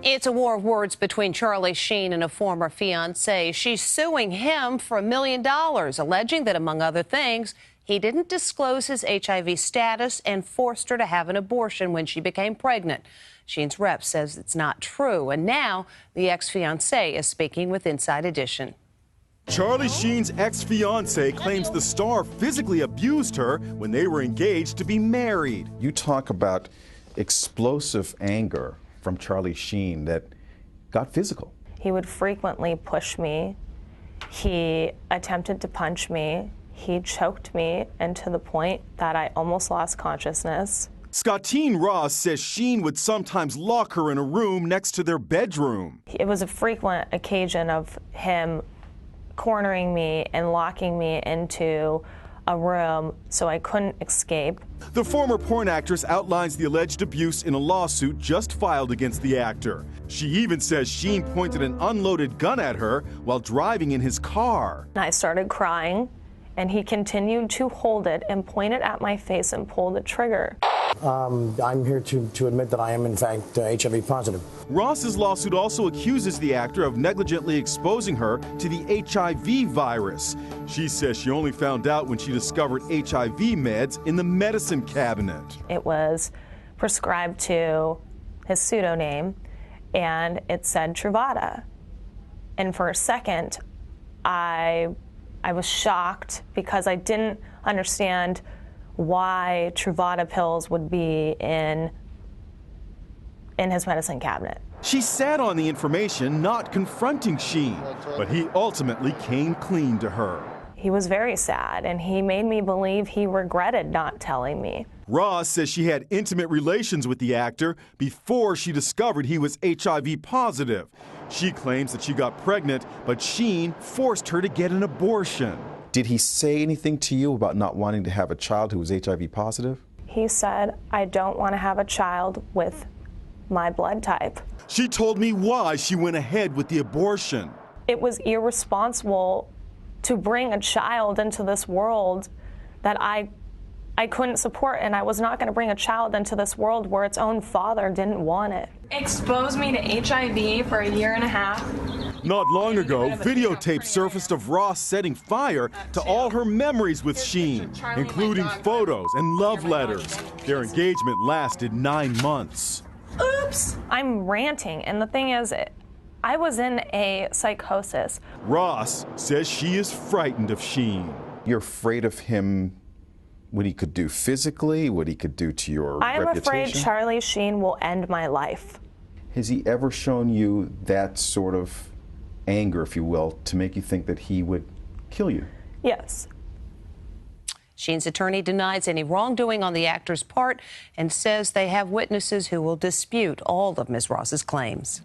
It's a war of words between Charlie Sheen and a former fiancé. She's suing him for $1 million, alleging that, among other things, he didn't disclose his HIV status and forced her to have an abortion when she became pregnant. Sheen's rep says it's not true, and now the ex-fiancé is speaking with Inside Edition. Charlie Sheen's ex-fiance claims the star physically abused her when they were engaged to be married. You talk about explosive anger from Charlie Sheen that got physical. He would frequently push me. He attempted to punch me. He choked me, and to the point that I almost lost consciousness. Scottine Ross says Sheen would sometimes lock her in a room next to their bedroom. It was a frequent occasion of him cornering me and locking me into a room so I couldn't escape. The former porn actress outlines the alleged abuse in a lawsuit just filed against the actor. She even says Sheen pointed an unloaded gun at her while driving in his car. I started crying, and he continued to hold it and point it at my face and pull the trigger. I'm here to admit that I am, in fact, HIV positive. Ross's lawsuit also accuses the actor of negligently exposing her to the HIV virus. She says she only found out when she discovered HIV meds in the medicine cabinet. It was prescribed to his pseudonym, and it said Truvada. And for a second, I was shocked because I didn't understand why Truvada pills would be in his medicine cabinet. She sat on the information, not confronting Sheen, but he ultimately came clean to her. He was very sad, and he made me believe he regretted not telling me. Ross says she had intimate relations with the actor before she discovered he was HIV positive. She claims that she got pregnant, but Sheen forced her to get an abortion. Did he say anything to you about not wanting to have a child who was HIV positive? He said, I don't want to have a child with my blood type. She told me why she went ahead with the abortion. It was irresponsible to bring a child into this world that I couldn't support, and I was not going to bring a child into this world where its own father didn't want it. Exposed me to HIV for 1.5 years. Not long ago, videotape surfaced of Ross setting fire to all her memories with Sheen, including photos and love letters. Their engagement lasted 9 months. Oops! I'm ranting, and the thing is, I was in a psychosis. Ross says she is frightened of Sheen. You're afraid of him, what he could do physically, what he could do to your reputation? I'm afraid Charlie Sheen will end my life. Has he ever shown you that sort of anger, if you will, to make you think that he would kill you? Yes. Sheen's attorney denies any wrongdoing on the actor's part and says they have witnesses who will dispute all of Ms. Ross's claims.